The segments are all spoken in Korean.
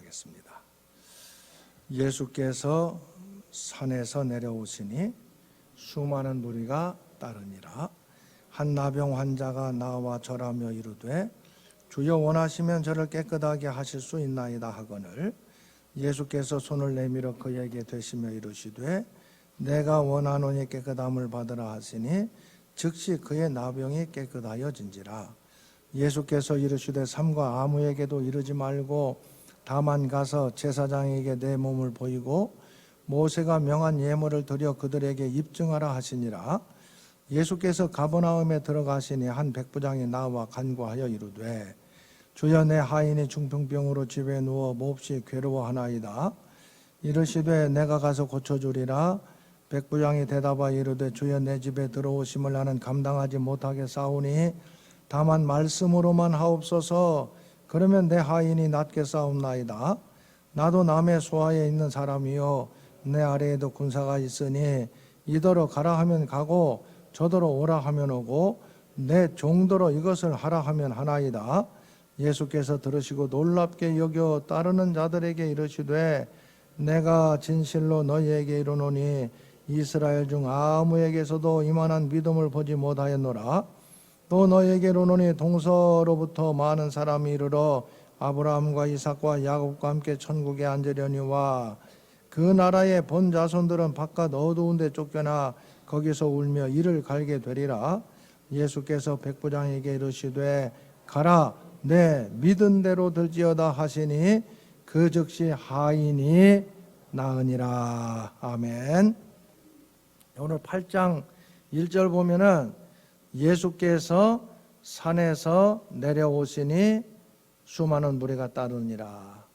하겠습니다. 예수께서 산에서 내려오시니 수많은 무리가 따르니라. 한 나병 환자가 나와 절하며 이르되 주여 원하시면 저를 깨끗하게 하실 수 있나이다 하거늘 예수께서 손을 내밀어 그에게 대시며 이르시되 내가 원하노니 깨끗함을 받으라 하시니 즉시 그의 나병이 깨끗하여진지라. 예수께서 이르시되 삼가 아무에게도 이르지 말고 다만 가서 제사장에게 내 몸을 보이고 모세가 명한 예물을 드려 그들에게 입증하라 하시니라. 예수께서 가버나움에 들어가시니 한 백부장이 나와 간구하여 이르되 주여 내 하인이 중풍병으로 집에 누워 몹시 괴로워하나이다. 이르시되 내가 가서 고쳐주리라. 백부장이 대답하여 이르되 주여 내 집에 들어오심을 나는 감당하지 못하겠사오니 다만 말씀으로만 하옵소서. 그러면 내 하인이 낫게 싸움나이다. 나도 남의 소하에 있는 사람이요 내 아래에도 군사가 있으니 이더러 가라 하면 가고 저더러 오라 하면 오고 내 종더러 이것을 하라 하면 하나이다. 예수께서 들으시고 놀랍게 여겨 따르는 자들에게 이르시되 내가 진실로 너희에게 이르노니 이스라엘 중 아무에게서도 이만한 믿음을 보지 못하였노라. 또 너희에게 이르노니 동서로부터 많은 사람이 이르러 아브라함과 이삭과 야곱과 함께 천국에 앉으려니와 그 나라의 본 자손들은 바깥 어두운 데 쫓겨나 거기서 울며 이를 갈게 되리라. 예수께서 백부장에게 이르시되 가라 내 믿은 대로 들지어다 하시니 그 즉시 하인이 나으니라. 아멘. 오늘 8장 1절 보면은 예수께서 산에서 내려오시니 수많은 무리가 따르니라.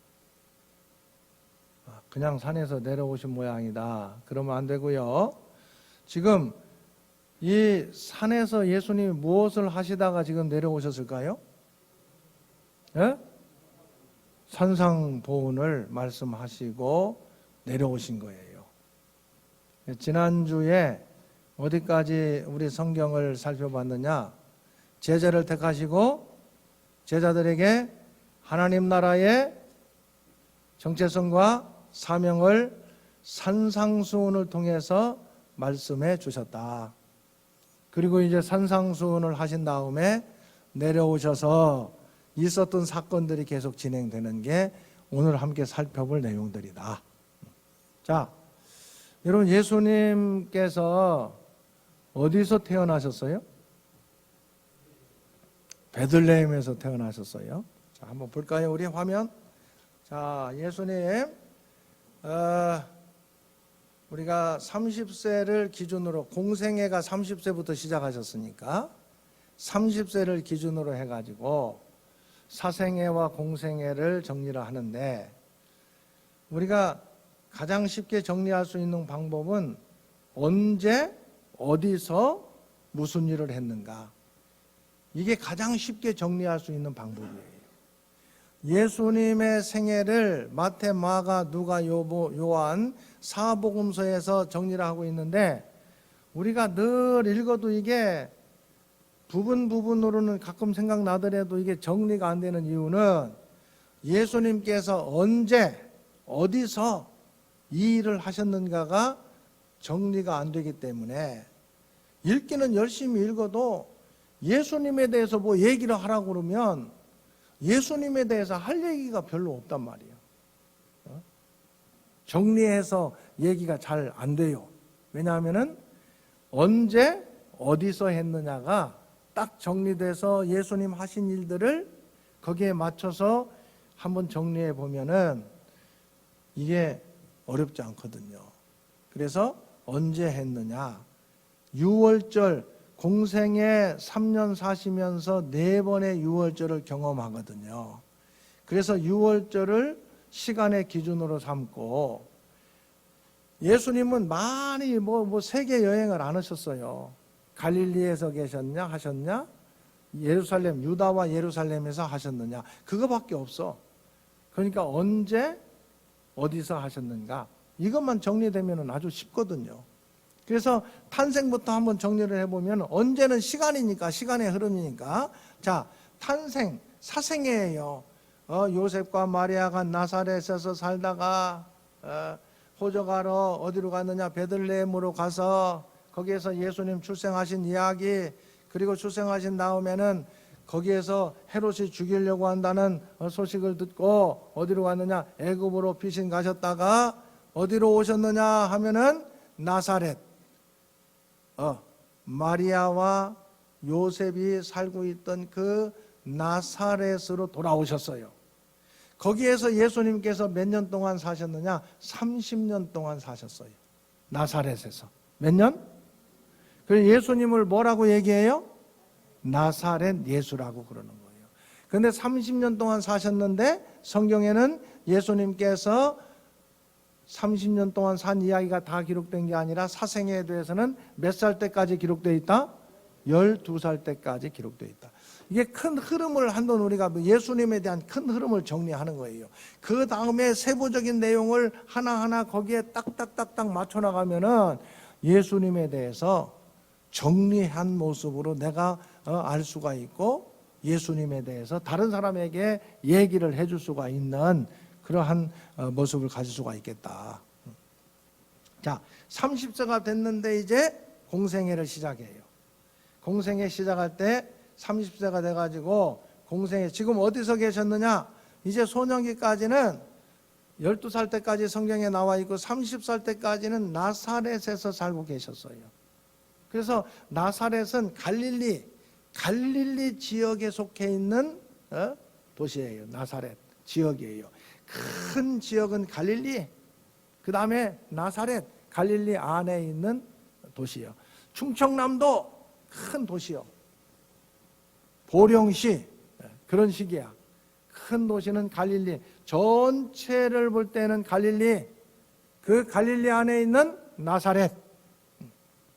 그냥 산에서 내려오신 모양이다. 그러면 안 되고요. 지금 이 산에서 예수님이 무엇을 하시다가 지금 내려오셨을까요? 예? 산상보훈을 말씀하시고 내려오신 거예요. 지난주에 어디까지 우리 성경을 살펴봤느냐? 제자를 택하시고 제자들에게 하나님 나라의 정체성과 사명을 산상수훈을 통해서 말씀해 주셨다. 그리고 이제 산상수훈을 하신 다음에 내려오셔서 있었던 사건들이 계속 진행되는 게 오늘 함께 살펴볼 내용들이다. 자, 여러분 예수님께서 어디서 태어나셨어요? 베들레헴에서 태어나셨어요. 자, 한번 볼까요? 우리 화면. 자, 예수님 우리가 30세를 기준으로 공생애가 30세부터 시작하셨으니까 30세를 기준으로 해가지고 사생애와 공생애를 정리를 하는데 우리가 가장 쉽게 정리할 수 있는 방법은 언제 어디서 무슨 일을 했는가, 이게 가장 쉽게 정리할 수 있는 방법이에요. 예수님의 생애를 마태, 마가, 누가, 요한 사복음서에서 정리를 하고 있는데 우리가 늘 읽어도 이게 부분으로는 가끔 생각나더라도 이게 정리가 안 되는 이유는 예수님께서 언제 어디서 이 일을 하셨는가가 정리가 안 되기 때문에 읽기는 열심히 읽어도 예수님에 대해서 뭐 얘기를 하라고 그러면 예수님에 대해서 할 얘기가 별로 없단 말이에요. 정리해서 얘기가 잘 안 돼요. 왜냐하면은 언제 어디서 했느냐가 딱 정리돼서 예수님 하신 일들을 거기에 맞춰서 한번 정리해 보면은 이게 어렵지 않거든요. 그래서 언제 했느냐, 6월절 공생애 3년 사시면서 4번의 6월절을 경험하거든요. 그래서 6월절을 시간의 기준으로 삼고 예수님은 많이 세계 여행을 안 하셨어요. 갈릴리에서 계셨냐 하셨냐, 예루살렘, 유다와 예루살렘에서 하셨느냐, 그거밖에 없어. 그러니까 언제 어디서 하셨는가, 이것만 정리되면 아주 쉽거든요. 그래서 탄생부터 한번 정리를 해보면 언제는 시간이니까, 시간의 흐름이니까, 자, 탄생, 사생애예요. 요셉과 마리아가 나사렛에서 살다가 호적하러 어디로 갔느냐? 베들레헴으로 가서 거기에서 예수님 출생하신 이야기, 그리고 출생하신 다음에는 거기에서 헤롯이 죽이려고 한다는 소식을 듣고 어디로 갔느냐? 애굽으로 피신 가셨다가 어디로 오셨느냐 하면은 나사렛, 마리아와 요셉이 살고 있던 그 나사렛으로 돌아오셨어요. 거기에서 예수님께서 몇 년 동안 사셨느냐? 30년 동안 사셨어요. 나사렛에서. 몇 년? 그래서 예수님을 뭐라고 얘기해요? 나사렛 예수라고 그러는 거예요. 그런데 30년 동안 사셨는데 성경에는 예수님께서 30년 동안 산 이야기가 다 기록된 게 아니라 사생애에 대해서는 몇 살 때까지 기록되어 있다? 12살 때까지 기록되어 있다. 이게 큰 흐름을 한번 우리가 예수님에 대한 큰 흐름을 정리하는 거예요. 그 다음에 세부적인 내용을 하나하나 거기에 딱딱딱딱 맞춰나가면은 예수님에 대해서 정리한 모습으로 내가 알 수가 있고 예수님에 대해서 다른 사람에게 얘기를 해줄 수가 있는 그러한 모습을 가질 수가 있겠다. 자, 30세가 됐는데 이제 공생애를 시작해요. 공생애 시작할 때 30세가 돼가지고 공생애, 지금 어디서 계셨느냐? 이제 소년기까지는 12살 때까지 성경에 나와 있고 30살 때까지는 나사렛에서 살고 계셨어요. 그래서 나사렛은 갈릴리 지역에 속해 있는 도시예요. 나사렛 지역이에요. 큰 지역은 갈릴리, 그 다음에 나사렛, 갈릴리 안에 있는 도시요. 충청남도 큰 도시요. 보령시, 그런 식이야. 큰 도시는 갈릴리, 전체를 볼 때는 갈릴리, 그 갈릴리 안에 있는 나사렛,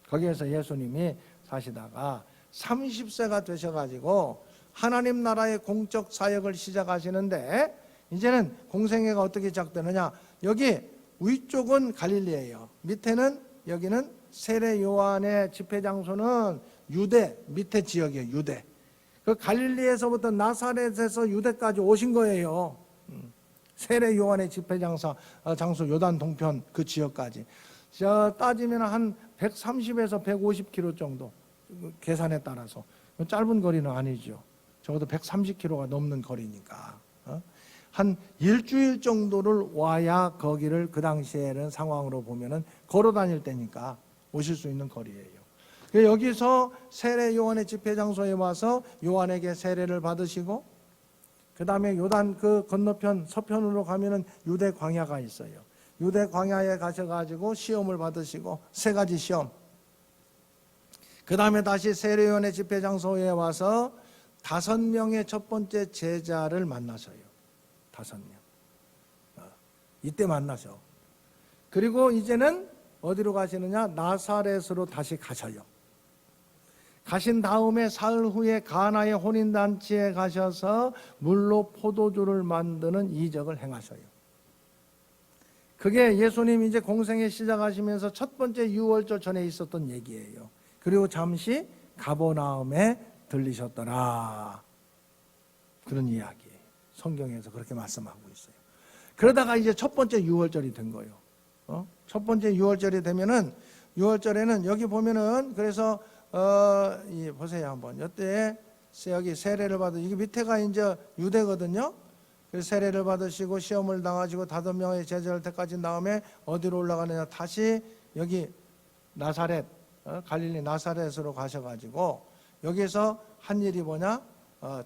거기에서 예수님이 사시다가 30세가 되셔가지고 하나님 나라의 공적 사역을 시작하시는데, 이제는 공생애가 어떻게 시작되느냐? 여기 위쪽은 갈릴리예요. 밑에는, 여기는 세례 요한의 집회 장소는 유대 밑에 지역이에요. 유대. 그 갈릴리에서부터 나사렛에서 유대까지 오신 거예요. 세례 요한의 집회 장소 요단 동편 그 지역까지. 따지면 한 130에서 150km 정도, 계산에 따라서. 짧은 거리는 아니죠. 적어도 130km가 넘는 거리니까. 한 일주일 정도를 와야 거기를, 그 당시에는 상황으로 보면은 걸어 다닐 때니까 오실 수 있는 거리예요. 여기서 세례 요한의 집회 장소에 와서 요한에게 세례를 받으시고, 그 다음에 요단 그 건너편 서편으로 가면은 유대 광야가 있어요. 유대 광야에 가셔가지고 시험을 받으시고, 3가지 시험. 그 다음에 다시 세례 요한의 집회 장소에 와서 5명의 첫 번째 제자를 만나셔요. 5명. 이때 만나셔. 그리고 이제는 어디로 가시느냐? 나사렛으로 다시 가셔요. 가신 다음에 사흘 후에 가나의 혼인잔치에 가셔서 물로 포도주를 만드는 이적을 행하셔요. 그게 예수님 이제 공생애 시작하시면서 첫 번째 유월절 전에 있었던 얘기예요. 그리고 잠시 가버나움에 들리셨더라. 그런 이야기. 성경에서 그렇게 말씀하고 있어요. 그러다가 이제 첫 번째 유월절이 된 거예요. 첫 번째 유월절이 되면은, 유월절에는 여기 보면은, 그래서 보세요 한번. 이때 여기 세례를 받으, 이게 밑에가 이제 유대거든요. 그래서 세례를 받으시고 시험을 당하시고 5명의 제자를 택하신 다음에 어디로 올라가느냐? 다시 여기 나사렛, 갈릴리 나사렛으로 가셔가지고 여기서 한 일이 뭐냐?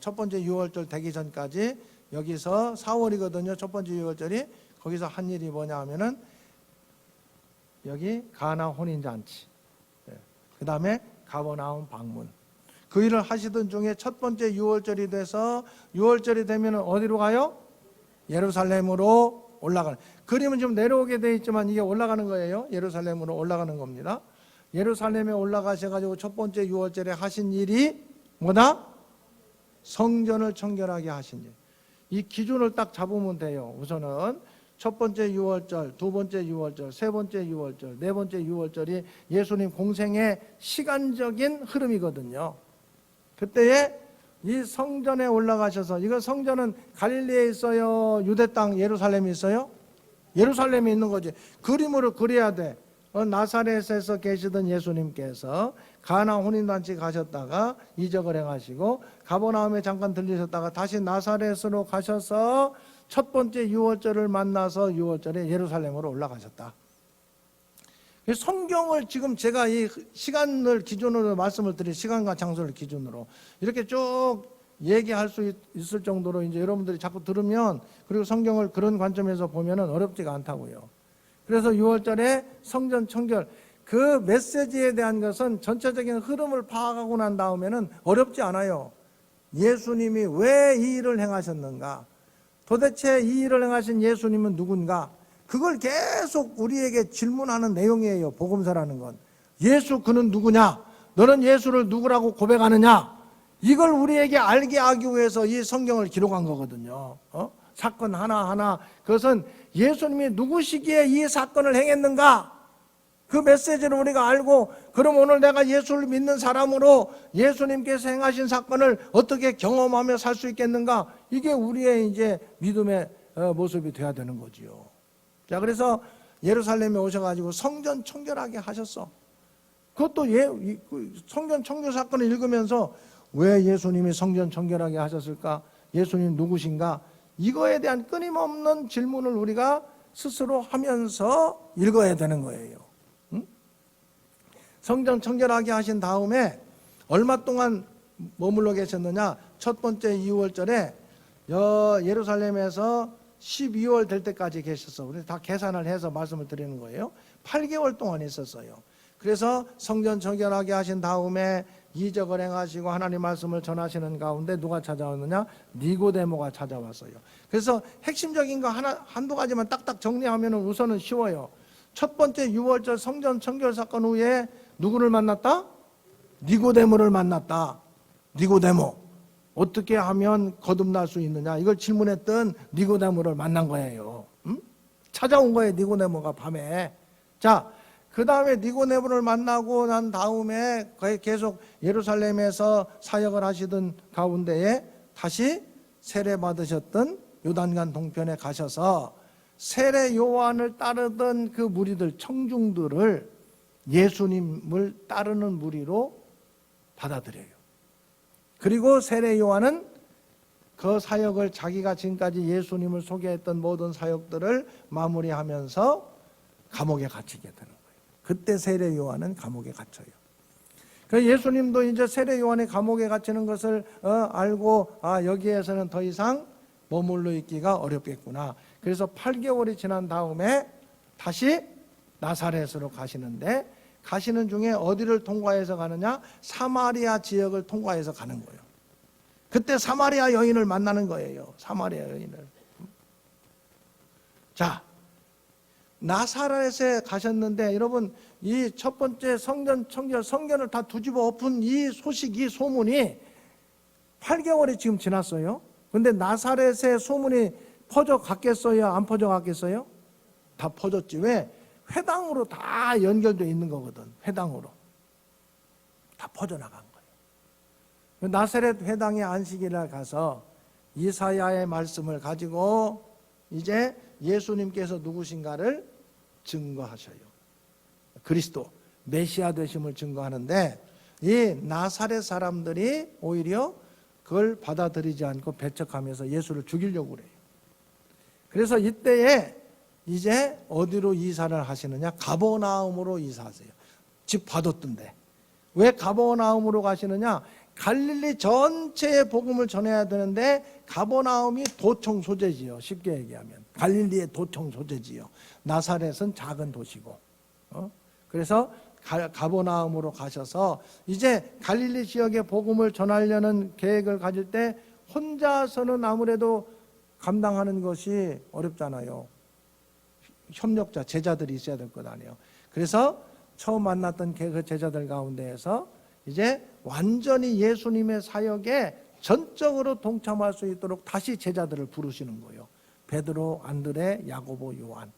첫 번째 유월절 되기 전까지, 여기서 4월이거든요. 첫 번째 유월절이. 거기서 한 일이 뭐냐 하면은 여기 가나 혼인잔치, 그 다음에 가버나움 방문, 그 일을 하시던 중에 첫 번째 유월절이 돼서, 유월절이 되면 어디로 가요? 예루살렘으로 올라가는. 그림은 좀 내려오게 돼 있지만 이게 올라가는 거예요. 예루살렘으로 올라가는 겁니다. 예루살렘에 올라가셔가지고 첫 번째 유월절에 하신 일이 뭐다? 성전을 청결하게 하신 일. 이 기준을 딱 잡으면 돼요. 우선은 첫 번째 유월절, 두 번째 유월절, 세 번째 유월절, 네 번째 유월절이 예수님 공생의 시간적인 흐름이거든요. 그때에 이 성전에 올라가셔서, 이거 성전은 갈릴리에 있어요? 유대 땅 예루살렘에 있어요? 예루살렘에 있는 거지. 그림으로 그려야 돼. 나사렛에서 계시던 예수님께서 가나 혼인잔치 가셨다가 이적을 행하시고 가버나움에 잠깐 들리셨다가 다시 나사렛으로 가셔서 첫 번째 유월절을 만나서 유월절에 예루살렘으로 올라가셨다. 성경을 지금 제가 이 시간을 기준으로 말씀을 드린, 시간과 장소를 기준으로 이렇게 쭉 얘기할 수 있을 정도로 이제 여러분들이 자꾸 들으면, 그리고 성경을 그런 관점에서 보면은 어렵지가 않다고요. 그래서 6월절에 성전 청결, 그 메시지에 대한 것은 전체적인 흐름을 파악하고 난 다음에는 어렵지 않아요. 예수님이 왜 이 일을 행하셨는가? 도대체 이 일을 행하신 예수님은 누군가? 그걸 계속 우리에게 질문하는 내용이에요. 복음서라는 건. 예수 그는 누구냐? 너는 예수를 누구라고 고백하느냐? 이걸 우리에게 알게 하기 위해서 이 성경을 기록한 거거든요. 사건 하나하나, 그것은 예수님이 누구시기에 이 사건을 행했는가? 그 메시지를 우리가 알고, 그럼 오늘 내가 예수를 믿는 사람으로 예수님께서 행하신 사건을 어떻게 경험하며 살 수 있겠는가? 이게 우리의 이제 믿음의 모습이 되어야 되는 거지요. 자, 그래서 예루살렘에 오셔가지고 성전 청결하게 하셨어. 그것도 성전 청결 사건을 읽으면서 왜 예수님이 성전 청결하게 하셨을까? 예수님 누구신가? 이거에 대한 끊임없는 질문을 우리가 스스로 하면서 읽어야 되는 거예요. 응? 성전 청결하게 하신 다음에 얼마 동안 머물러 계셨느냐? 첫 번째 2월절에 예루살렘에서 12월 될 때까지 계셨어. 우리 다 계산을 해서 말씀을 드리는 거예요. 8개월 동안 있었어요. 그래서 성전 청결하게 하신 다음에 이적을 행하시고 하나님 말씀을 전하시는 가운데 누가 찾아왔느냐? 니고데모가 찾아왔어요. 그래서 핵심적인 거 한두 가지만 딱딱 정리하면 우선은 쉬워요. 첫 번째 6월절 성전 청결 사건 후에 누구를 만났다? 니고데모를 만났다. 니고데모. 어떻게 하면 거듭날 수 있느냐? 이걸 질문했던 니고데모를 만난 거예요. 찾아온 거예요, 니고데모가 밤에. 자, 그 다음에 니고데모를 만나고 난 다음에 계속 예루살렘에서 사역을 하시던 가운데에 다시 세례 받으셨던 요단강 동편에 가셔서 세례 요한을 따르던 그 무리들, 청중들을 예수님을 따르는 무리로 받아들여요. 그리고 세례 요한은 그 사역을, 자기가 지금까지 예수님을 소개했던 모든 사역들을 마무리하면서 감옥에 갇히게 되는 거예요. 그때 세례 요한은 감옥에 갇혀요. 그래서 예수님도 이제 세례 요한이 감옥에 갇히는 것을 알고, 여기에서는 더 이상 머물러 있기가 어렵겠구나. 그래서 8개월이 지난 다음에 다시 나사렛으로 가시는데, 가시는 중에 어디를 통과해서 가느냐? 사마리아 지역을 통과해서 가는 거예요. 그때 사마리아 여인을 만나는 거예요. 사마리아 여인을. 자, 나사렛에 가셨는데, 여러분, 이 첫 번째 성전 청결, 성전을 다 뒤집어 엎은 이 소식, 이 소문이 8개월이 지금 지났어요. 근데 나사렛의 소문이 퍼져 갔겠어요? 안 퍼져 갔겠어요? 다 퍼졌지. 왜? 회당으로 다 연결되어 있는 거거든. 회당으로 다 퍼져나간 거예요. 나사렛 회당의 안식일날 가서 이사야의 말씀을 가지고 이제 예수님께서 누구신가를 증거하셔요. 그리스도 메시아 되심을 증거하는데, 이 나사렛 사람들이 오히려 그걸 받아들이지 않고 배척하면서 예수를 죽이려고 그래요. 그래서 이때에 이제 어디로 이사를 하시느냐? 가버나움으로 이사하세요. 집 봐뒀던데. 왜 가버나움으로 가시느냐? 갈릴리 전체의 복음을 전해야 되는데 가버나움이 도청 소재지요. 쉽게 얘기하면 갈릴리의 도청 소재지요. 나사렛은 작은 도시고. 그래서 가버나움으로 가셔서 이제 갈릴리 지역의 복음을 전하려는 계획을 가질 때 혼자서는 아무래도 감당하는 것이 어렵잖아요. 협력자, 제자들이 있어야 될 것 아니에요. 그래서 처음 만났던 그 제자들 가운데에서 이제 완전히 예수님의 사역에 전적으로 동참할 수 있도록 다시 제자들을 부르시는 거예요. 베드로, 안드레, 야고보, 요한.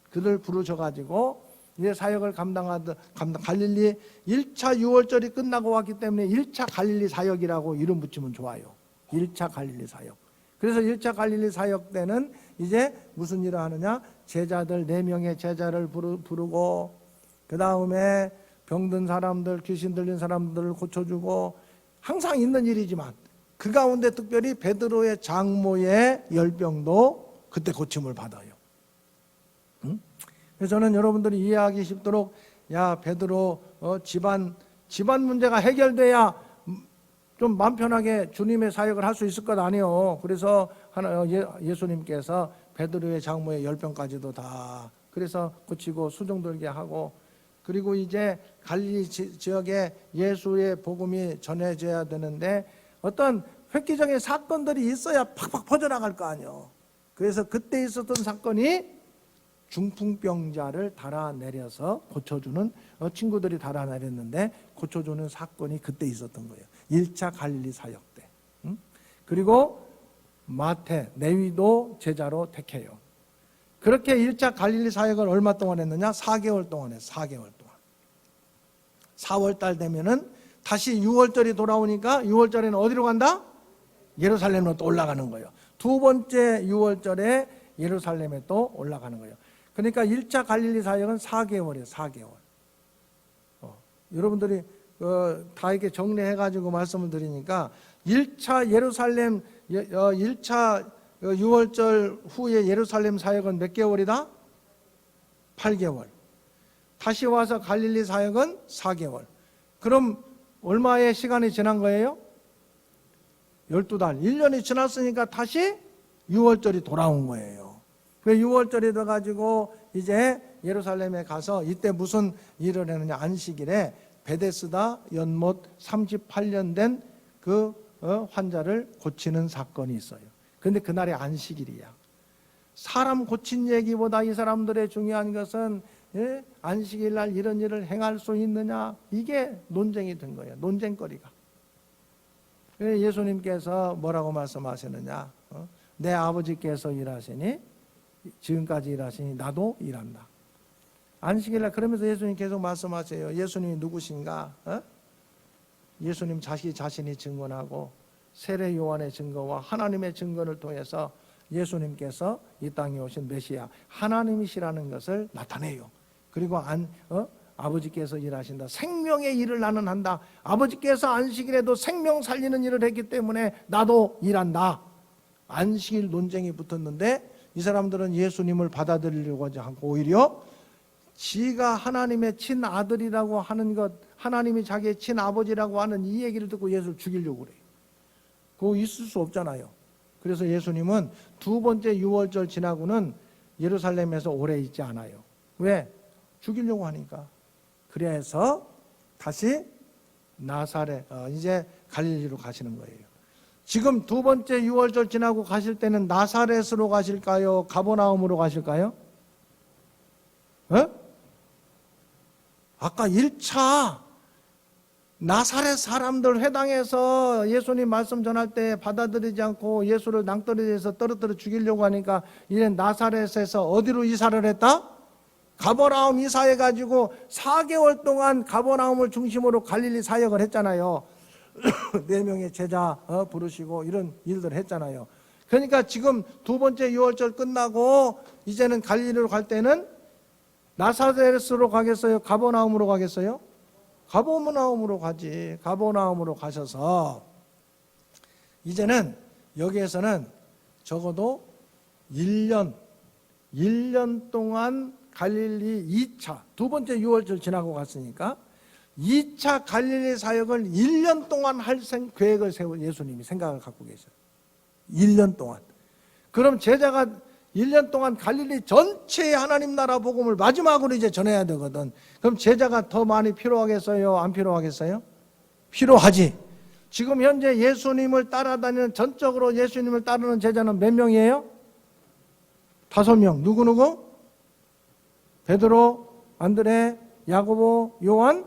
그들 부르셔가지고 이제 사역을 갈릴리 1차 유월절이 끝나고 왔기 때문에 1차 갈릴리 사역이라고 이름 붙이면 좋아요. 1차 갈릴리 사역. 그래서 1차 갈릴리 사역 때는 이제 무슨 일을 하느냐? 제자들 4명의 제자를 부르고 그 다음에 병든 사람들, 귀신 들린 사람들을 고쳐주고 항상 있는 일이지만 그 가운데 특별히 베드로의 장모의 열병도 그때 고침을 받아요. 응? 그래서 저는 여러분들이 이해하기 쉽도록 야 베드로 집안 문제가 해결돼야 좀 마음 편하게 주님의 사역을 할 수 있을 것 아니에요. 그래서 예수님께서 베드로의 장모의 열병까지도 다 그래서 고치고 수종 들게 하고 그리고 이제 갈릴리 지역에 예수의 복음이 전해져야 되는데 어떤 획기적인 사건들이 있어야 팍팍 퍼져나갈 거 아니에요. 그래서 그때 있었던 사건이 중풍병자를 달아내려서 고쳐주는 친구들이 달아내렸는데 고쳐주는 사건이 그때 있었던 거예요. 1차 갈릴리 사역 때. 그리고 마태, 내위도 제자로 택해요. 그렇게 1차 갈릴리 사역을 얼마 동안 했느냐? 4개월 동안 했어요. 4개월 동안. 4월달 되면은 다시 6월절이 돌아오니까 6월절에는 어디로 간다? 예루살렘으로 또 올라가는 거예요. 두 번째 6월절에 예루살렘에 또 올라가는 거예요. 그러니까 1차 갈릴리 사역은 4개월이에요. 4개월. 여러분들이 다 이렇게 정리해가지고 말씀을 드리니까 1차 예루살렘 1차 6월절 후에 예루살렘 사역은 몇 개월이다? 8개월. 다시 와서 갈릴리 사역은 4개월. 그럼 얼마의 시간이 지난 거예요? 12달. 1년이 지났으니까 다시 6월절이 돌아온 거예요. 그 6월절이 돼가지고 이제 예루살렘에 가서 이때 무슨 일을 했느냐? 안식일에 베데스다 연못 38년 된 그 환자를 고치는 사건이 있어요. 그런데 그날이 안식일이야. 사람 고친 얘기보다 이 사람들의 중요한 것은 안식일 날 이런 일을 행할 수 있느냐? 이게 논쟁이 된 거예요. 논쟁거리가. 예수님께서 뭐라고 말씀하시느냐? 내 아버지께서 일하시니 지금까지 일하시니 나도 일한다. 안식일 날 그러면서 예수님 계속 말씀하세요. 예수님이 누구신가? 예수님 자신이 증언하고 세례 요한의 증거와 하나님의 증거를 통해서 예수님께서 이 땅에 오신 메시아 하나님이시라는 것을 나타내요. 그리고 아버지께서 일하신다. 생명의 일을 나는 한다. 아버지께서 안식일에도 생명 살리는 일을 했기 때문에 나도 일한다. 안식일 논쟁이 붙었는데 이 사람들은 예수님을 받아들이려고 하지 않고 오히려 지가 하나님의 친아들이라고 하는 것, 하나님이 자기의 친아버지라고 하는 이 얘기를 듣고 예수를 죽이려고 그래요. 그거 있을 수 없잖아요. 그래서 예수님은 두 번째 6월절 지나고는 예루살렘에서 오래 있지 않아요. 왜? 죽이려고 하니까. 그래서 다시 나사렛, 이제 갈릴리로 가시는 거예요. 지금 두 번째 6월절 지나고 가실 때는 나사렛으로 가실까요? 가버나움으로 가실까요? 아까 1차 나사렛 사람들 회당에서 예수님 말씀 전할 때 받아들이지 않고 예수를 낭떠러지에서 떨어뜨려 죽이려고 하니까 이제 나사렛에서 어디로 이사를 했다? 가버나움 이사해가지고 4개월 동안 가버나움을 중심으로 갈릴리 사역을 했잖아요. 4명의 제자 부르시고 이런 일들을 했잖아요. 그러니까 지금 두 번째 6월절 끝나고 이제는 갈릴리로 갈 때는 나사렛으로 가겠어요? 가버나움으로 가겠어요? 가버나움으로 가지. 가버나움으로 가셔서 이제는 여기에서는 적어도 1년 동안 갈릴리 2차 두 번째 6월절 지나고 갔으니까 2차 갈릴리 사역을 1년 동안 할 계획을 세운 예수님이 생각을 갖고 계셔요. 1년 동안. 그럼 제자가 1년 동안 갈릴리 전체의 하나님 나라 복음을 마지막으로 이제 전해야 되거든. 그럼 제자가 더 많이 필요하겠어요? 안 필요하겠어요? 필요하지. 지금 현재 예수님을 따라다니는 전적으로 예수님을 따르는 제자는 몇 명이에요? 5명. 누구누구? 베드로, 안드레, 야고보, 요한,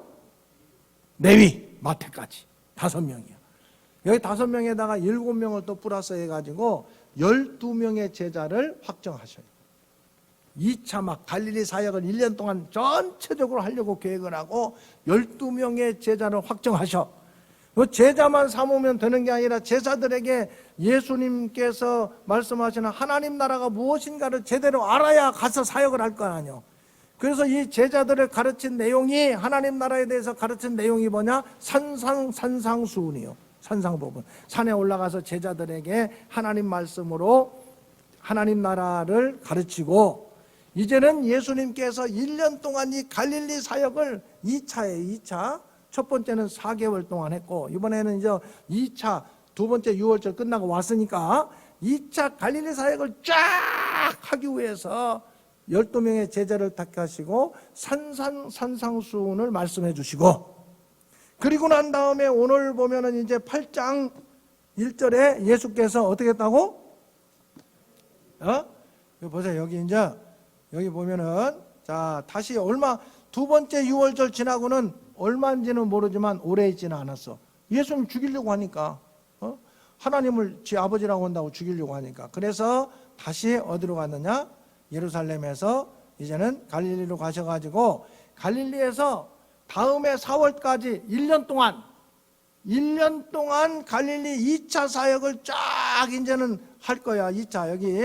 레위, 마태까지 5명이야. 여기 5명에다가 7명을 또 플러스 해가지고 12명의 제자를 확정하셔요. 2차 막 갈릴리 사역을 1년 동안 전체적으로 하려고 계획을 하고 12명의 제자를 확정하셔. 그 제자만 삼으면 되는 게 아니라 제자들에게 예수님께서 말씀하시는 하나님 나라가 무엇인가를 제대로 알아야 가서 사역을 할 거 아니에요. 그래서 이 제자들을 가르친 내용이, 하나님 나라에 대해서 가르친 내용이 뭐냐? 산상수훈이요. 산상법은. 산에 올라가서 제자들에게 하나님 말씀으로 하나님 나라를 가르치고, 이제는 예수님께서 1년 동안 이 갈릴리 사역을 2차에 2차, 첫 번째는 4개월 동안 했고, 이번에는 이제 2차, 두 번째 6월절 끝나고 왔으니까 2차 갈릴리 사역을 쫙 하기 위해서 12명의 제자를 택하시고 산상수훈을 말씀해 주시고, 그리고 난 다음에 오늘 보면은 이제 8장 1절에 예수께서 어떻게 했다고? 여기 보세요. 여기 이제 여기 보면은, 자, 다시 두 번째 6월절 지나고는 얼마인지는 모르지만 오래 있지는 않았어. 예수님 죽이려고 하니까, 하나님을 지 아버지라고 한다고 죽이려고 하니까. 그래서 다시 어디로 갔느냐? 예루살렘에서 이제는 갈릴리로 가셔가지고, 갈릴리에서 다음에 4월까지 1년 동안 갈릴리 2차 사역을 쫙 이제는 할 거야. 2차 여기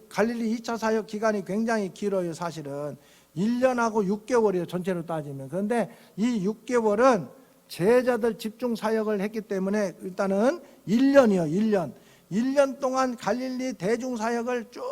갈릴리 2차 사역 기간이 굉장히 길어요. 사실은 1년하고 6개월이에요. 전체로 따지면. 그런데 이 6개월은 제자들 집중 사역을 했기 때문에 일단은 1년이요. 1년 동안 갈릴리 대중 사역을 쭉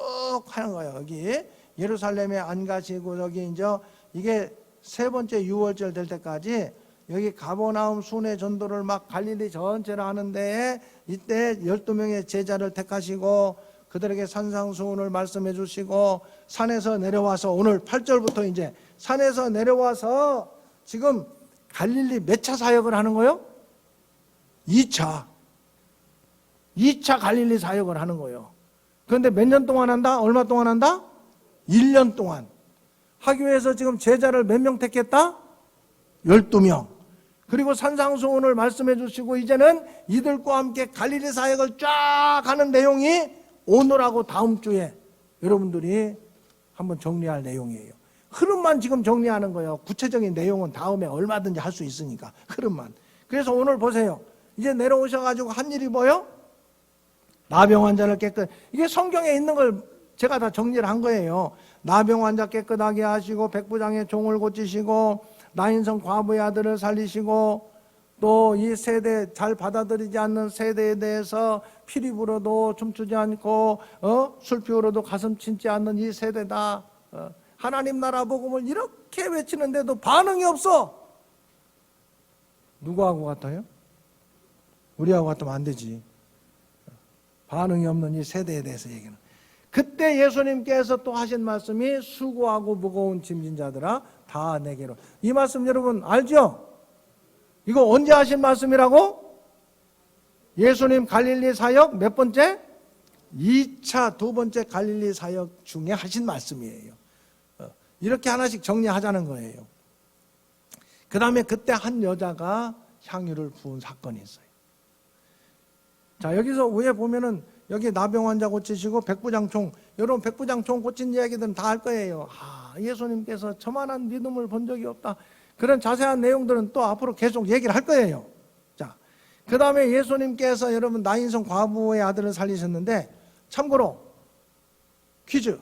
하는 거예요. 여기 예루살렘에 안 가시고, 여기 이제 이게 세 번째 6월절 될 때까지 여기 가버나움 순회 전도를 막 갈릴리 전체를 하는데, 이때 12명의 제자를 택하시고 그들에게 산상수훈을 말씀해 주시고, 산에서 내려와서 오늘 8절부터 이제 산에서 내려와서 지금 갈릴리 몇 차 사역을 하는 거예요? 2차 갈릴리 사역을 하는 거예요. 그런데 몇 년 동안 한다? 얼마 동안 한다? 1년 동안 하기 위해서 지금 제자를 몇 명 택했다? 12명. 그리고 산상수훈을 말씀해 주시고, 이제는 이들과 함께 갈릴리 사역을 쫙 하는 내용이 오늘하고 다음 주에 여러분들이 한번 정리할 내용이에요. 흐름만 지금 정리하는 거예요. 구체적인 내용은 다음에 얼마든지 할 수 있으니까, 흐름만. 그래서 오늘 보세요. 이제 내려오셔가지고 한 일이 뭐예요? 나병 환자를 이게 성경에 있는 걸 제가 다 정리를 한 거예요. 나병 환자 깨끗하게 하시고, 백부장의 종을 고치시고, 나인성 과부의 아들을 살리시고, 또 이 세대 잘 받아들이지 않는 세대에 대해서 피리 불어도 춤추지 않고 술 피우러도 가슴 침지 않는 이 세대다. 하나님 나라 복음을 이렇게 외치는데도 반응이 없어. 누구하고 같아요? 우리하고 같으면 안 되지. 반응이 없는 이 세대에 대해서 얘기는. 그때 예수님께서 또 하신 말씀이 수고하고 무거운 짐진 자들아 다 내게로. 이 말씀 여러분 알죠? 이거 언제 하신 말씀이라고? 예수님 갈릴리 사역 몇 번째? 2차 두 번째 갈릴리 사역 중에 하신 말씀이에요. 이렇게 하나씩 정리하자는 거예요. 그 다음에 그때 한 여자가 향유를 부은 사건이 있어요. 자, 여기서 위에 보면은 여기 나병 환자 고치시고 백부장총, 여러분 백부장총 고친 이야기들은 다 할 거예요. 예수님께서 저만한 믿음을 본 적이 없다. 그런 자세한 내용들은 또 앞으로 계속 얘기를 할 거예요. 자, 그 다음에 예수님께서 여러분 나인성 과부의 아들을 살리셨는데, 참고로 퀴즈.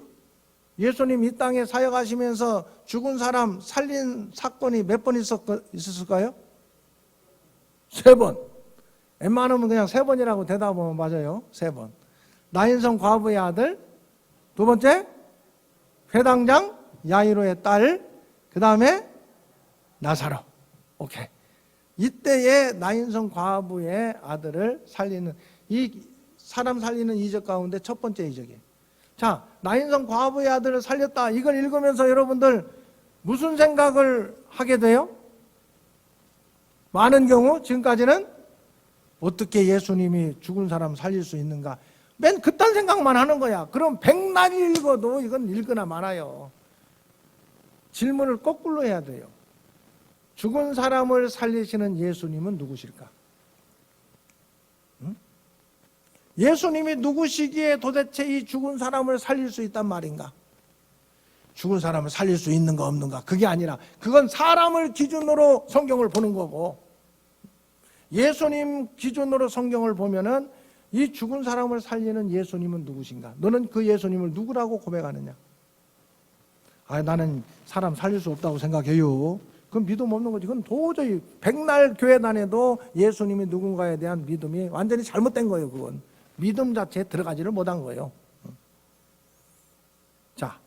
예수님 이 땅에 사역하시면서 죽은 사람 살린 사건이 몇 번 있었을까요? 3번. 웬만하면 그냥 3번이라고 대답하면 맞아요. 3번. 나인성 과부의 아들, 두 번째 회당장 야이로의 딸, 그 다음에 나사로. 오케이. 이때에 나인성 과부의 아들을 살리는, 이 사람 살리는 이적 가운데 첫 번째 이적이에요. 자, 나인성 과부의 아들을 살렸다. 이걸 읽으면서 여러분들 무슨 생각을 하게 돼요? 많은 경우 지금까지는 어떻게 예수님이 죽은 사람 살릴 수 있는가? 맨 그딴 생각만 하는 거야. 그럼 100날 읽어도 이건 읽거나 말아요. 질문을 거꾸로 해야 돼요. 죽은 사람을 살리시는 예수님은 누구실까? 응? 예수님이 누구시기에 도대체 이 죽은 사람을 살릴 수 있단 말인가? 죽은 사람을 살릴 수 있는가 없는가? 그게 아니라 그건 사람을 기준으로 성경을 보는 거고, 예수님 기준으로 성경을 보면은 이 죽은 사람을 살리는 예수님은 누구신가? 너는 그 예수님을 누구라고 고백하느냐? 나는 사람 살릴 수 없다고 생각해요. 그건 믿음 없는 거지. 그건 도저히 백날 교회 다녀도 예수님이 누군가에 대한 믿음이 완전히 잘못된 거예요. 그건 믿음 자체에 들어가지를 못한 거예요. 자,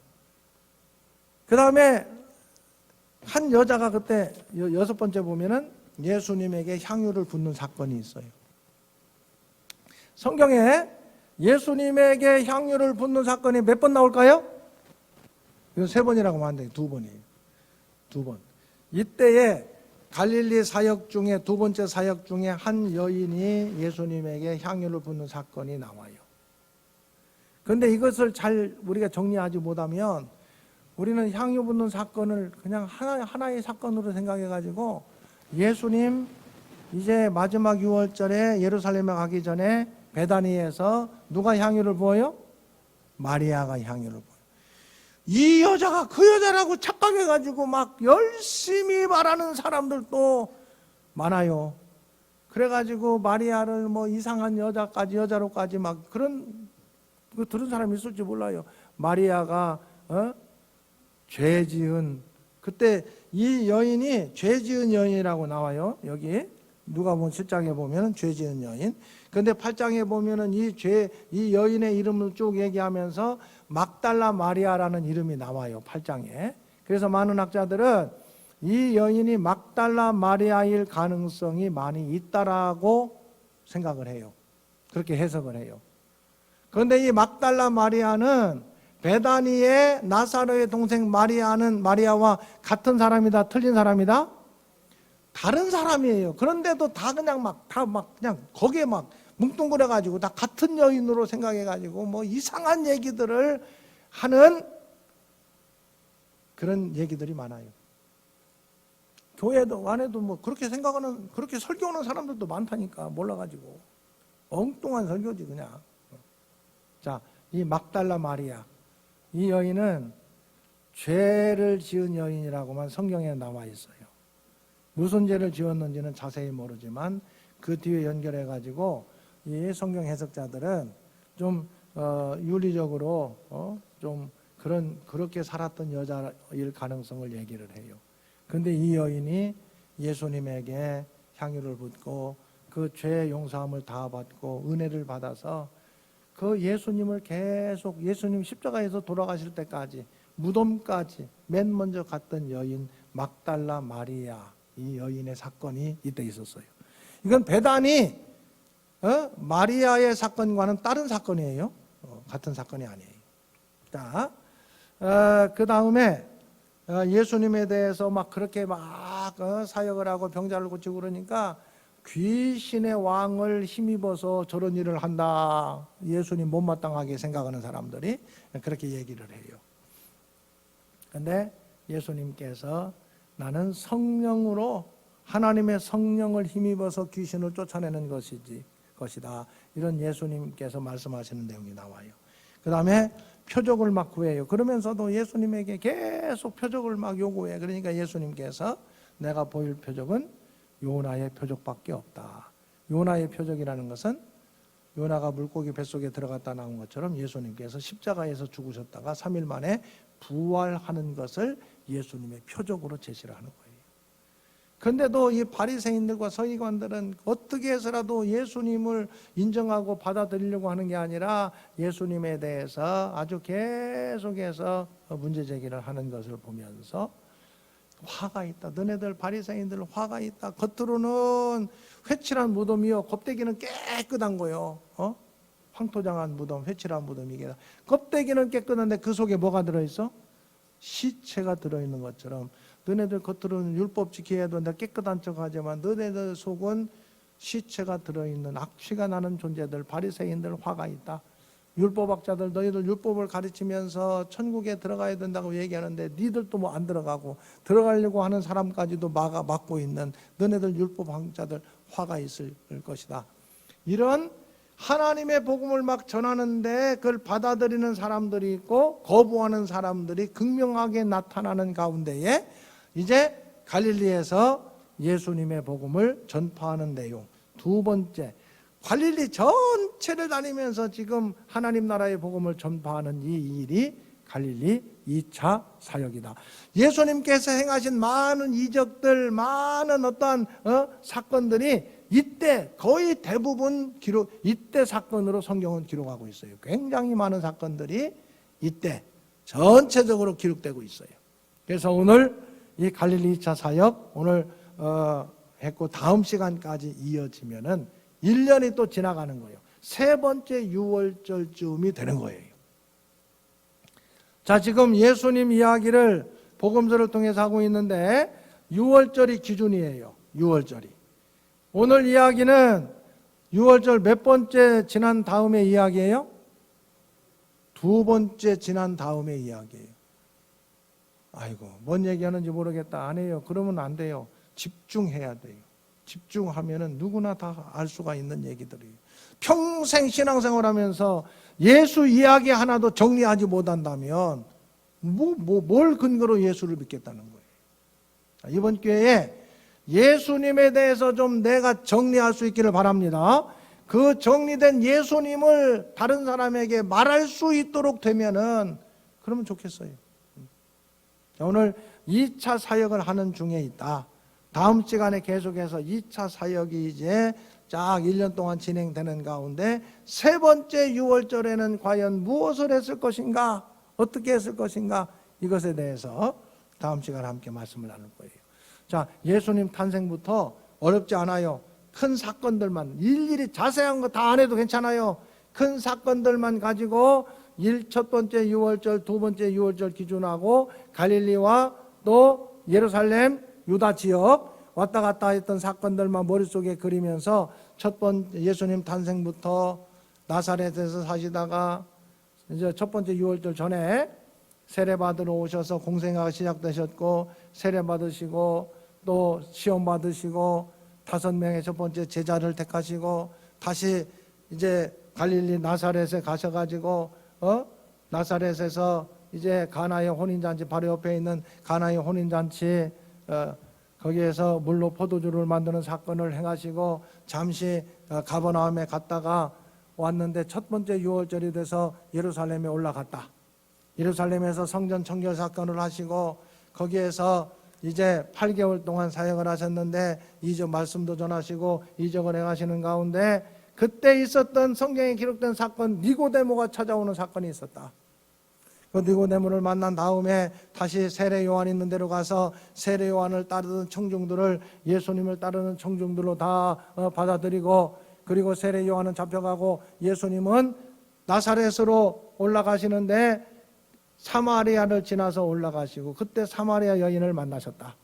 그 다음에 한 여자가 그때 6번째 보면은 예수님에게 향유를 붓는 사건이 있어요. 성경에 예수님에게 향유를 붓는 사건이 몇 번 나올까요? 이건 3번이라고 하면 안 돼요. 2번이에요. 2번. 이때에 갈릴리 사역 중에 2번째 사역 중에 한 여인이 예수님에게 향유를 붓는 사건이 나와요. 그런데 이것을 잘 우리가 정리하지 못하면 우리는 향유 붓는 사건을 그냥 하나의 사건으로 생각해가지고 예수님 이제 마지막 6월절에 예루살렘에 가기 전에 베다니에서 누가 향유를 부어요? 마리아가 향유를 부어요. 이 여자가 그 여자라고 착각해가지고 막 열심히 말하는 사람들도 많아요. 그래가지고 마리아를 뭐 이상한 여자로까지 막 그런 거 들은 사람이 있을지 몰라요. 마리아가 죄 지은, 그때 이 여인이 죄 지은 여인이라고 나와요. 여기 누가복음 7장에 보면 죄 지은 여인. 근데 8장에 보면은 이 여인의 이름을 쭉 얘기하면서 막달라 마리아라는 이름이 나와요. 8장에. 그래서 많은 학자들은 이 여인이 막달라 마리아일 가능성이 많이 있다라고 생각을 해요. 그렇게 해석을 해요. 그런데 이 막달라 마리아는 베다니의 나사로의 동생 마리아와 같은 사람이다, 틀린 사람이다? 다른 사람이에요. 그런데도 다 그냥 거기에 막 뭉뚱그려가지고 다 같은 여인으로 생각해가지고 뭐 이상한 얘기들을 하는 그런 얘기들이 많아요. 교회도 안에도 뭐 그렇게 생각하는, 그렇게 설교하는 사람들도 많다니까. 몰라가지고 엉뚱한 설교지 그냥. 자, 이 막달라 마리아, 이 여인은 죄를 지은 여인이라고만 성경에 나와 있어요. 무슨 죄를 지었는지는 자세히 모르지만 그 뒤에 연결해가지고 이 성경 해석자들은 좀 윤리적으로 좀 그렇게 살았던 여자일 가능성을 얘기를 해요. 근데 이 여인이 예수님에게 향유를 붓고 그 죄 용서함을 다 받고 은혜를 받아서 그 예수님을 계속, 예수님 십자가에서 돌아가실 때까지 무덤까지 맨 먼저 갔던 여인 막달라 마리아, 이 여인의 사건이 이때 있었어요. 이건 베다니 마리아의 사건과는 다른 사건이에요. 같은 사건이 아니에요. 자, 그 다음에 예수님에 대해서 막 그렇게 막 사역을 하고 병자를 고치고 그러니까 귀신의 왕을 힘입어서 저런 일을 한다, 예수님 못마땅하게 생각하는 사람들이 그렇게 얘기를 해요. 그런데 예수님께서 나는 성령으로, 하나님의 성령을 힘입어서 귀신을 쫓아내는 것이다, 이런 예수님께서 말씀하시는 내용이 나와요. 그 다음에 표적을 막 구해요. 그러면서도 예수님에게 계속 표적을 막 요구해. 그러니까 예수님께서 내가 보일 표적은 요나의 표적밖에 없다. 요나의 표적이라는 것은 요나가 물고기 뱃속에 들어갔다 나온 것처럼 예수님께서 십자가에서 죽으셨다가 3일 만에 부활하는 것을 예수님의 표적으로 제시를 하는 거예요. 그런데도 이 바리새인들과 서기관들은 어떻게 해서라도 예수님을 인정하고 받아들이려고 하는 게 아니라 예수님에 대해서 아주 계속해서 문제 제기를 하는 것을 보면서 화가 있다. 너네들 바리새인들 화가 있다. 겉으로는 회칠한 무덤이요, 껍데기는 깨끗한 거요. 황토장한 무덤, 회칠한 무덤이게. 껍데기는 깨끗한데 그 속에 뭐가 들어있어? 시체가 들어있는 것처럼 너네들 겉으로는 율법 지켜야 된다, 깨끗한 척하지만 너네들 속은 시체가 들어있는 악취가 나는 존재들, 바리새인들 화가 있다. 율법학자들 너희들 율법을 가르치면서 천국에 들어가야 된다고 얘기하는데 니들도 뭐 안 들어가고 들어가려고 하는 사람까지도 막고 있는 너네들 율법학자들 화가 있을 것이다. 이런 하나님의 복음을 막 전하는데 그걸 받아들이는 사람들이 있고 거부하는 사람들이 극명하게 나타나는 가운데에 이제 갈릴리에서 예수님의 복음을 전파하는 내용. 두 번째, 갈릴리 전체를 다니면서 지금 하나님 나라의 복음을 전파하는 이 일이 갈릴리 2차 사역이다. 예수님께서 행하신 많은 이적들, 많은 어떠한 사건들이 이때 거의 대부분 이때 사건으로 성경은 기록하고 있어요. 굉장히 많은 사건들이 이때 전체적으로 기록되고 있어요. 그래서 오늘 이 갈릴리 2차 사역 오늘 했고 다음 시간까지 이어지면은 1년이 또 지나가는 거예요. 세 번째 유월절쯤이 되는 거예요. 자, 지금 예수님 이야기를 복음서를 통해서 하고 있는데 유월절이 기준이에요. 유월절이. 오늘 이야기는 유월절 몇 번째 지난 다음에 이야기예요? 두 번째 지난 다음에 이야기예요. 아이고, 뭔 얘기하는지 모르겠다. 안 해요. 그러면 안 돼요. 집중해야 돼요. 집중하면은 누구나 다 알 수가 있는 얘기들이에요. 평생 신앙생활 하면서 예수 이야기 하나도 정리하지 못한다면 뭘 근거로 예수를 믿겠다는 거예요. 이번 기회에 예수님에 대해서 좀 내가 정리할 수 있기를 바랍니다. 그 정리된 예수님을 다른 사람에게 말할 수 있도록 되면은 그러면 좋겠어요. 자, 오늘 2차 사역을 하는 중에 있다. 다음 시간에 계속해서 2차 사역이 이제 쫙 1년 동안 진행되는 가운데 세 번째 유월절에는 과연 무엇을 했을 것인가, 어떻게 했을 것인가, 이것에 대해서 다음 시간에 함께 말씀을 나눌 거예요. 자, 예수님 탄생부터 어렵지 않아요. 큰 사건들만 일일이 자세한 거 다 안 해도 괜찮아요. 큰 사건들만 가지고 첫 번째 유월절, 두 번째 유월절 기준하고 갈릴리와 또 예루살렘, 유다 지역 왔다 갔다 했던 사건들만 머릿속에 그리면서 첫 번째 예수님 탄생부터 나사렛에서 사시다가 이제 첫 번째 유월절 전에 세례 받으러 오셔서 공생애가 시작되셨고 세례 받으시고 또 시험 받으시고 5명의 첫 번째 제자를 택하시고 다시 이제 갈릴리 나사렛에 가셔가지고 나사렛에서 이제 가나의 혼인잔치 바로 옆에 있는 가나의 혼인잔치 거기에서 물로 포도주를 만드는 사건을 행하시고 잠시 가버나움에 갔다가 왔는데 첫 번째 유월절이 돼서 예루살렘에 올라갔다. 예루살렘에서 성전 청결 사건을 하시고 거기에서 이제 8개월 동안 사역을 하셨는데 이적 말씀도 전하시고 이적을 행하시는 가운데 그때 있었던 성경에 기록된 사건 니고데모가 찾아오는 사건이 있었다. 그 니고데모를 만난 다음에 다시 세례 요한 있는 데로 가서 세례 요한을 따르던 청중들을 예수님을 따르는 청중들로 다 받아들이고 그리고 세례 요한은 잡혀가고 예수님은 나사렛으로 올라가시는데 사마리아를 지나서 올라가시고 그때 사마리아 여인을 만나셨다.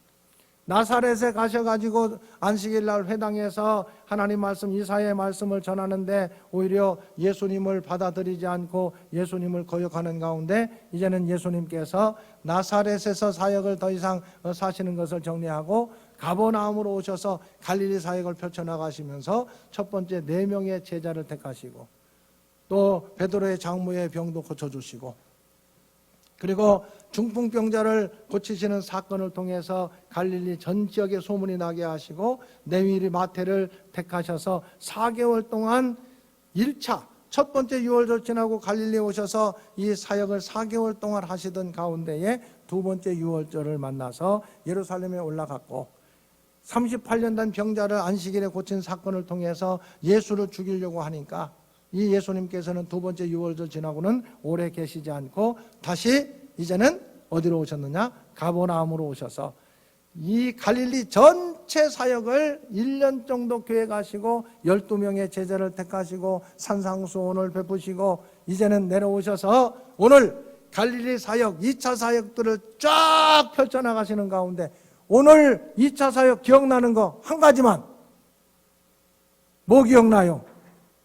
나사렛에 가셔가지고 안식일 날 회당에서 하나님 말씀 이사야의 말씀을 전하는데 오히려 예수님을 받아들이지 않고 예수님을 거역하는 가운데 이제는 예수님께서 나사렛에서 사역을 더 이상 사시는 것을 정리하고 가버나움으로 오셔서 갈릴리 사역을 펼쳐나가시면서 첫 번째 4명의 제자를 택하시고 또 베드로의 장모의 병도 고쳐주시고 그리고 중풍병자를 고치시는 사건을 통해서 갈릴리 전 지역에 소문이 나게 하시고 내위리 마태를 택하셔서 4개월 동안 1차 첫 번째 유월절 지나고 갈릴리에 오셔서 이 사역을 4개월 동안 하시던 가운데에 두 번째 유월절을 만나서 예루살렘에 올라갔고 38년 된 병자를 안식일에 고친 사건을 통해서 예수를 죽이려고 하니까 이 예수님께서는 두 번째 유월절 지나고는 오래 계시지 않고 다시 이제는 어디로 오셨느냐? 가버나움으로 오셔서 이 갈릴리 전체 사역을 1년 정도 계획하시고 12명의 제자를 택하시고 산상수훈을 베푸시고 이제는 내려오셔서 오늘 갈릴리 사역 2차 사역들을 쫙 펼쳐나가시는 가운데 오늘 2차 사역 기억나는 거 한 가지만 뭐 기억나요?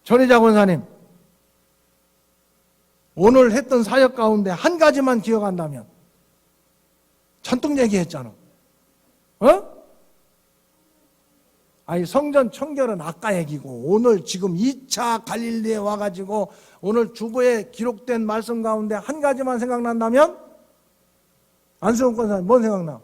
전희자 권사님 오늘 했던 사역 가운데 한 가지만 기억한다면 잔뜩 얘기했잖아. 아니 성전 청결은 아까 얘기고 오늘 지금 2차 갈릴리에 와가지고 오늘 주보에 기록된 말씀 가운데 한 가지만 생각난다면 안수홍 권사님 뭔 생각나?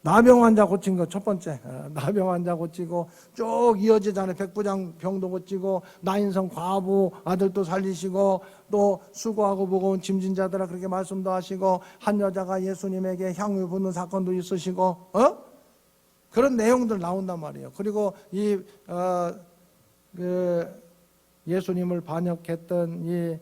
나병 환자 고친 거 첫 번째. 나병 환자 고치고 쭉 이어지잖아요. 백부장 병도 고치고 나인성 과부 아들도 살리시고 또 수고하고 무거운 짐진자들아 그렇게 말씀도 하시고 한 여자가 예수님에게 향유 붓는 사건도 있으시고 그런 내용들 나온단 말이에요. 그리고 예수님을 반역했던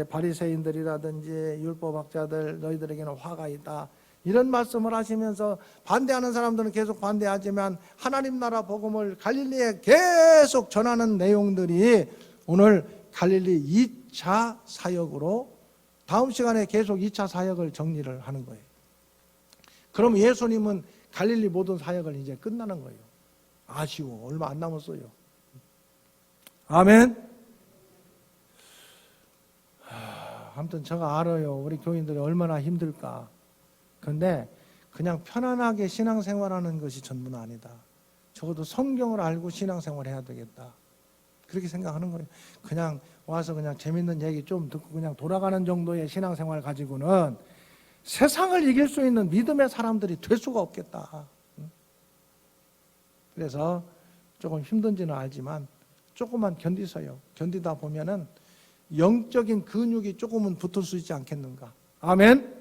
바리새인들이라든지 율법학자들 너희들에게는 화가 있다. 이런 말씀을 하시면서 반대하는 사람들은 계속 반대하지만 하나님 나라 복음을 갈릴리에 계속 전하는 내용들이 오늘 갈릴리 2차 사역으로 다음 시간에 계속 2차 사역을 정리를 하는 거예요. 그럼 예수님은 갈릴리 모든 사역을 이제 끝나는 거예요. 아쉬워. 얼마 안 남았어요. 아멘. 아무튼 제가 알아요. 우리 교인들이 얼마나 힘들까. 그런데 그냥 편안하게 신앙생활하는 것이 전부는 아니다. 적어도 성경을 알고 신앙생활을 해야 되겠다. 그렇게 생각하는 거예요. 그냥 와서 그냥 재밌는 얘기 좀 듣고 그냥 돌아가는 정도의 신앙생활 가지고는 세상을 이길 수 있는 믿음의 사람들이 될 수가 없겠다. 그래서 조금 힘든지는 알지만 조금만 견디서요. 견디다 보면은 영적인 근육이 조금은 붙을 수 있지 않겠는가. 아멘.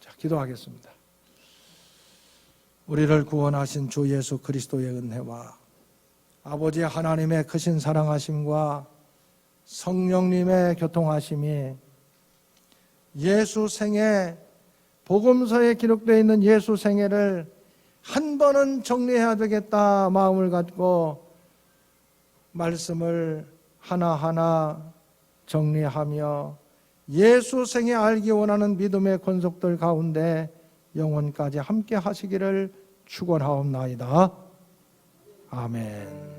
자, 기도하겠습니다. 우리를 구원하신 주 예수 그리스도의 은혜와 아버지 하나님의 크신 사랑하심과 성령님의 교통하심이 예수 생애, 복음서에 기록되어 있는 예수 생애를 한 번은 정리해야 되겠다 마음을 갖고 말씀을 하나하나 정리하며 예수 생애 알기 원하는 믿음의 권속들 가운데 영원까지 함께 하시기를 축원하옵나이다. 아멘.